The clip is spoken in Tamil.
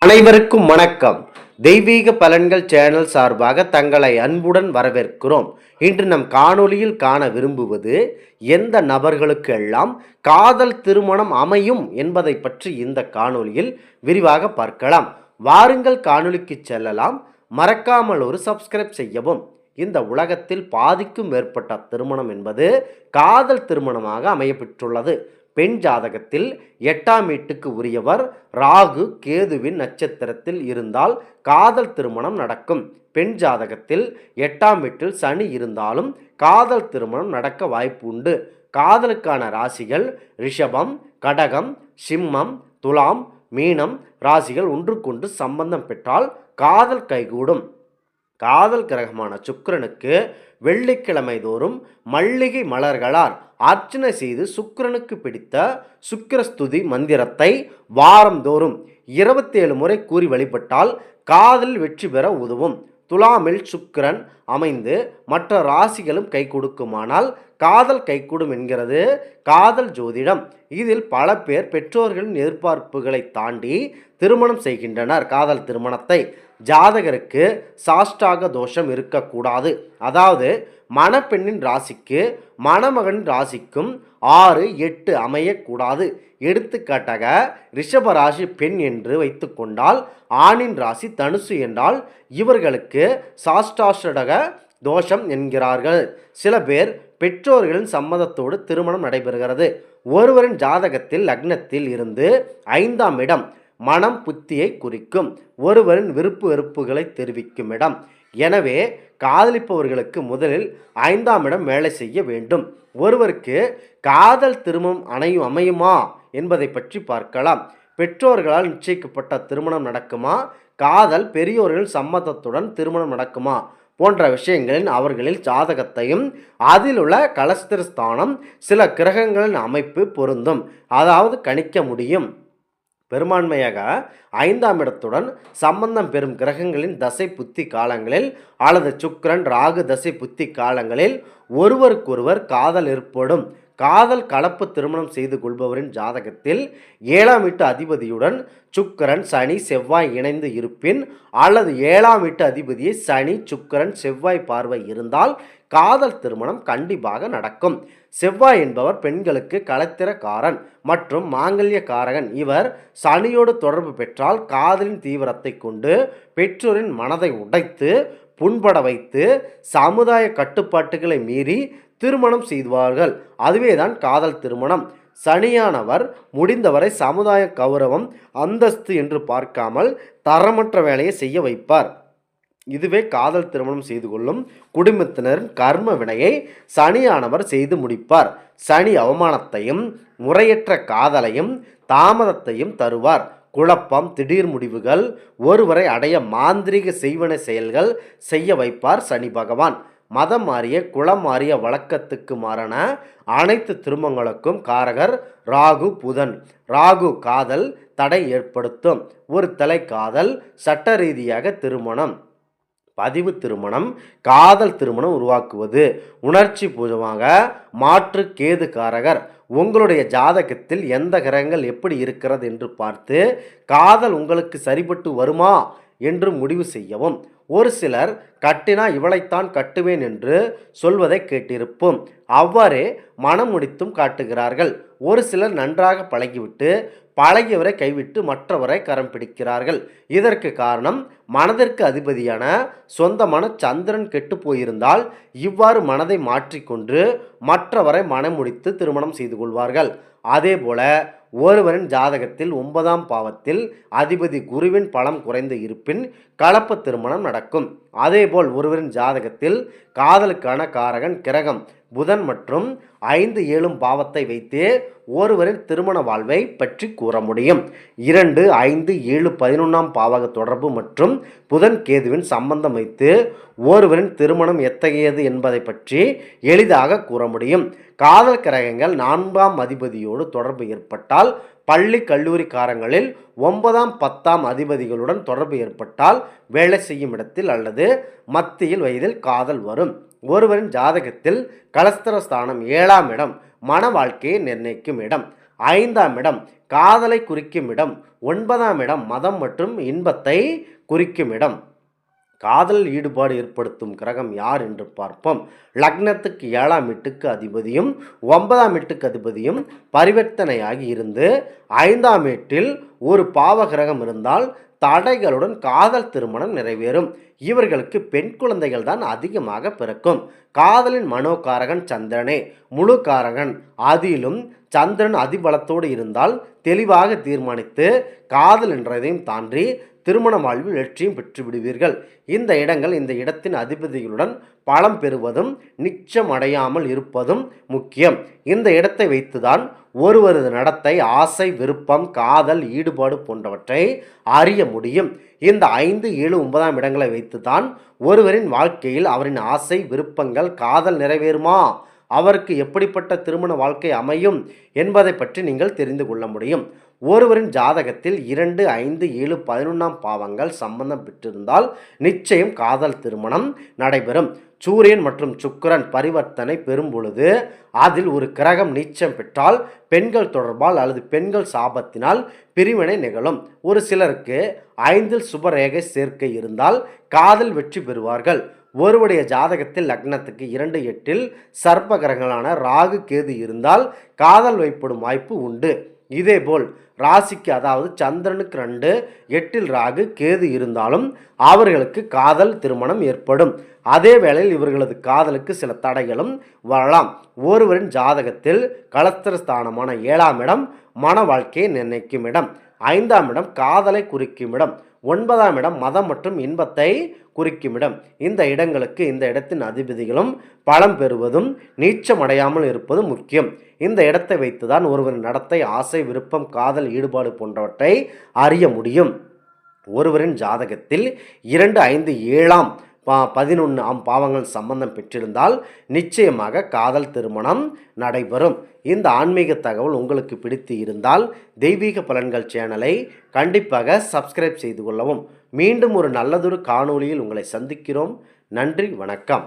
அனைவருக்கும் வணக்கம். தெய்வீக பலன்கள் சேனல் சார்பாக தங்களை அன்புடன் வரவேற்கிறோம். இன்று நம் காணொளியில் காண விரும்புவது எந்த நபர்களுக்கு எல்லாம் காதல் திருமணம் அமையும் என்பதை பற்றி இந்த காணொளியில் விரிவாக பார்க்கலாம். வாருங்கள் காணொளிக்கு செல்லலாம். மறக்காமல் ஒரு சப்ஸ்கிரைப் செய்யவும். இந்த உலகத்தில் பாதிக்கும் மேற்பட்ட திருமணம் என்பது காதல் திருமணமாக அமையப்பெற்றுள்ளது. பெண் ஜாதகத்தில் 8ஆம் வீட்டுக்கு உரியவர் ராகு கேதுவின் நட்சத்திரத்தில் இருந்தால் காதல் திருமணம் நடக்கும். பெண் ஜாதகத்தில் 8ஆம் வீட்டில் சனி இருந்தாலும் காதல் திருமணம் நடக்க வாய்ப்பு உண்டு. காதலுக்கான ராசிகள் ரிஷபம், கடகம், சிம்மம், துலாம், மீனம் ராசிகள் ஒன்றுக்கொன்று சம்பந்தம் பெற்றால் காதல் கைகூடும். காதல் கிரகமான சுக்கிரனுக்கு வெள்ளிக்கிழமை தோறும் மல்லிகை மலர்களால் அர்ச்சனை செய்து சுக்கிரனுக்கு பிடித்த சுக்கிரஸ்துதி மந்திரத்தை வாரந்தோறும் 27 முறை கூறி வழிபட்டால் காதல் வெற்றி பெற உதவும். துலாமில் சுக்கிரன் அமைந்து மற்ற ராசிகளும் கை கொடுக்குமானால் காதல் கைகூடும் என்கிறது காதல் ஜோதிடம். இதில் பல பேர் பெற்றோர்களின் எதிர்பார்ப்புகளை தாண்டி திருமணம் செய்கின்றனர். காதல் திருமணத்தை ஜாதகருக்கு சாஷ்டாக தோஷம் இருக்கக்கூடாது. அதாவது மணப்பெண்ணின் ராசிக்கு மணமகனின் ராசிக்கும் 6, 8 அமையக்கூடாது. எடுத்துக்காட்டாக ரிஷப ராசி பெண் என்று வைத்து கொண்டால் ஆணின் ராசி தனுசு என்றால் இவர்களுக்கு சாஷ்டாஷடக தோஷம் என்கிறார்கள். சில பேர் பெற்றோர்களின் சம்மதத்தோடு திருமணம் நடைபெறுகிறது. ஒருவரின் ஜாதகத்தில் லக்னத்தில் இருந்து 5ஆம் இடம் மனம் புத்தியை குறிக்கும். ஒருவரின் விருப்பு வெறுப்புகளை தெரிவிக்கும் இடம். எனவே காதலிப்பவர்களுக்கு முதலில் 5ஆம் இடம் வேலை செய்ய வேண்டும். ஒருவருக்கு காதல் திருமணம் அமையுமா என்பதை பற்றி பார்க்கலாம். பெற்றோர்களால் நிச்சயிக்கப்பட்ட திருமணம் நடக்குமா, காதல் பெரியோர்கள் சம்மதத்துடன் திருமணம் நடக்குமா போன்ற விஷயங்களில் அவர்களின் ஜாதகத்தையும் அதில் உள்ள கலஸ்திரஸ்தானம் சில கிரகங்களின் அமைப்பு பொருந்தும், அதாவது கணிக்க முடியும். பெரும்பான்மையாக 5ஆம் இடத்துடன் சம்பந்தம் பெறும் கிரகங்களின் தசை புத்தி காலங்களில் அல்லது சுக்கிரன் ராகு தசை புத்தி காலங்களில் ஒருவருக்கொருவர் காதல் ஏற்படும். காதல் கலப்பு திருமணம் செய்து கொள்பவரின் ஜாதகத்தில் 7ஆம் வீட்டு அதிபதியுடன் சுக்கிரன் சனி செவ்வாய் இணைந்து இருப்பின் அல்லது 7ஆம் வீட்டு அதிபதியை சனி சுக்கிரன் செவ்வாய் பார்வை இருந்தால் காதல் திருமணம் கண்டிப்பாக நடக்கும். செவ்வாய் என்பவர் பெண்களுக்கு கலத்திரக்காரன் மற்றும் மாங்கல்ய காரகன். இவர் சனியோடு தொடர்பு பெற்றால் காதலின் தீவிரத்தை கொண்டு பெற்றோரின் மனதை உடைத்து புண்பட வைத்து சமுதாய கட்டுப்பாட்டுகளை மீறி திருமணம் செய்வார்கள். அதுவேதான் காதல் திருமணம். சனியானவர் முடிந்தவரை சமுதாய கௌரவம் அந்தஸ்து என்று பார்க்காமல் தரமற்ற வேலையை செய்ய வைப்பார். இதுவே காதல் திருமணம் செய்து கொள்ளும் குடும்பத்தினரின் கர்ம வினையை சனியானவர் செய்து முடிப்பார். சனி அவமானத்தையும் முறையற்ற காதலையும் தாமதத்தையும் தருவார். குழப்பம், திடீர் முடிவுகள், ஒருவரை அடைய மாந்திரீக செய்வன செயல்கள் செய்ய வைப்பார் சனி பகவான். மதம் மாறிய குலம் மாறிய வழக்கத்துக்கு மாறான அனைத்து திருமணங்களுக்கும் காரகர் ராகு புதன். ராகு காதல் தடை ஏற்படுத்தும். ஒரு தலை காதல், சட்ட ரீதியாக திருமணம், பதிவு திருமணம், காதல் திருமணம் உருவாக்குவது. உணர்ச்சி பூர்வமாக மாற்று கேது காரகர். உங்களுடைய ஜாதகத்தில் எந்த கிரகங்கள் எப்படி இருக்கிறது என்று பார்த்து காதல் உங்களுக்கு சரிபட்டு வருமா என்று முடிவு செய்யவும். ஒரு சிலர் கட்டினா இவளைத்தான் கட்டுவேன் என்று சொல்வதை கேட்டிருப்போம். அவ்வாறே மனம் முடித்தும் காட்டுகிறார்கள். ஒரு சிலர் நன்றாக பழகிவிட்டு பழகியவரை கைவிட்டு மற்றவரை கரம் பிடிக்கிறார்கள். இதற்கு காரணம் மனதிற்கு அதிபதியான சொந்தமான சந்திரன் கெட்டு போயிருந்தால் இவ்வாறு மனதை மாற்றிக்கொண்டு மற்றவரை மனம் முடித்து திருமணம் செய்து கொள்வார்கள். அதேபோல ஒருவரின் ஜாதகத்தில் 9ஆம் பாவத்தில் அதிபதி குருவின் பலம் குறைந்து இருப்பின் கலப்பு திருமணம் நடக்கும். அதேபோல் ஒருவரின் ஜாதகத்தில் காதலுக்கான காரகன் கிரகம் புதன் மற்றும் 5, 7 பாவத்தை வைத்தே ஒருவரின் திருமண வாழ்வை பற்றி கூற முடியும். 2, 5, 7, 11ஆம் பாவக தொடர்பு மற்றும் புதன் கேதுவின் சம்பந்தம் வைத்து ஒருவரின் திருமணம் எத்தகையது என்பதை பற்றி எளிதாக கூற முடியும். காதல் கிரகங்கள் 4ஆம் அதிபதியோடு தொடர்பு ஏற்பட்டால், பள்ளி கல்லூரி காலங்களில் 9ஆம் 10ஆம் அதிபதிகளுடன் தொடர்பு ஏற்பட்டால் வேலை செய்யும் இடத்தில் அல்லது மத்தியில் வயதில் காதல் வரும். ஒருவரின் ஜாதகத்தில் கலஸ்திரஸ்தானம் 7ஆம் இடம் மன வாழ்க்கையை நிர்ணயிக்கும் இடம். 5ஆம் இடம் காதலை குறிக்கும் இடம். 9ஆம் இடம் மதம் மற்றும் இன்பத்தை குறிக்கும் இடம். காதல் ஈடுபாடு ஏற்படுத்தும் கிரகம் யார் என்று பார்ப்போம். லக்னத்துக்கு 7ஆம் வீட்டுக்கு அதிபதியும் 9ஆம் வீட்டுக்கு அதிபதியும் பரிவர்த்தனையாகி இருந்து 5ஆம் வீட்டில் ஒரு பாவ கிரகம் இருந்தால் தடைகளுடன் காதல் திருமணம் நிறைவேறும். இவர்களுக்கு பெண் குழந்தைகள் தான் அதிகமாக பிறக்கும். காதலின் மனோகாரகன் சந்திரனே, முழு காரகன். அதிலும் சந்திரன் அதிபலத்தோடு இருந்தால் தெளிவாக தீர்மானித்து காதல் என்றதையும் தாண்டி திருமண வாழ்வில் வெற்றியும் பெற்று விடுவீர்கள். இந்த இடங்கள் இந்த இடத்தின் அதிபதிகளுடன் பலம் பெறுவதும் நிச்சயம் அடையாமல் இருப்பதும் முக்கியம். இந்த இடத்தை வைத்துதான் ஒருவரது நடத்தை, ஆசை, விருப்பம், காதல், ஈடுபாடு போன்றவற்றை அறிய முடியும். இந்த 5, 7, 9ஆம் இடங்களை வைத்துதான் ஒருவரின் வாழ்க்கையில் அவரின் ஆசை, விருப்பங்கள், காதல் நிறைவேறுமா, அவருக்கு எப்படிப்பட்ட திருமண வாழ்க்கை அமையும் என்பதை பற்றி நீங்கள் தெரிந்து கொள்ள முடியும். ஒருவரின் ஜாதகத்தில் 2, 5, 7, 11ஆம் பாவங்கள் சம்பந்தம் பெற்றிருந்தால் நிச்சயம் காதல் திருமணம் நடைபெறும். சூரியன் மற்றும் சுக்கிரன் பரிவர்த்தனை பெறும் பொழுது அதில் ஒரு கிரகம் நீச்சம் பெற்றால் பெண்கள் தொடர்பால் அல்லது பெண்கள் சாபத்தினால் பிரிவினை நிகழும். ஒரு சிலருக்கு 5இல் சுபரேகை சேர்க்கை இருந்தால் காதல் வெற்றி பெறுவார்கள். ஒருவருடைய ஜாதகத்தில் லக்னத்துக்கு 2, 8இல் சர்ப்ப கிரகங்களான ராகு, கேது இருந்தால் காதல் வைப்படும் வாய்ப்பு உண்டு. இதேபோல் ராசிக்கு அதாவது சந்திரனுக்கு 2, 8இல் ராகு, கேது இருந்தாலும் அவர்களுக்கு காதல் திருமணம் ஏற்படும். அதே வேளையில் இவர்களது காதலுக்கு சில தடைகளும் வரலாம். ஒருவரின் ஜாதகத்தில் கலஸ்திரஸ்தானமான 7ஆம் இடம் மன வாழ்க்கையை நிர்ணயிக்கும் இடம். 5ஆம் இடம் காதலை குறிக்கும் இடம். 9ஆம் இடம் மதம் மற்றும் இன்பத்தை குறிக்கும் இடம். இந்த இடங்களுக்கு இந்த இடத்தின் அதிபதிகளும் பலம் பெறுவதும் நீச்சம் அடையாமல் இருப்பதும் முக்கியம். இந்த இடத்தை வைத்துதான் ஒருவரின் நடத்தை, ஆசை, விருப்பம், காதல், ஈடுபாடு போன்றவற்றை அறிய முடியும். ஒருவரின் ஜாதகத்தில் 2, 5, 7ஆம் 11ஆம் பாவங்கள் சம்பந்தம் பெற்றிருந்தால் நிச்சயமாக காதல் திருமணம் நடைபெறும். இந்த ஆன்மீக தகவல் உங்களுக்கு பிடித்து இருந்தால் தெய்வீக பலன்கள் சேனலை கண்டிப்பாக சப்ஸ்கிரைப் செய்து கொள்ளவும். மீண்டும் ஒரு நல்லதொரு காணொளியில் உங்களை சந்திக்கிறோம். நன்றி, வணக்கம்.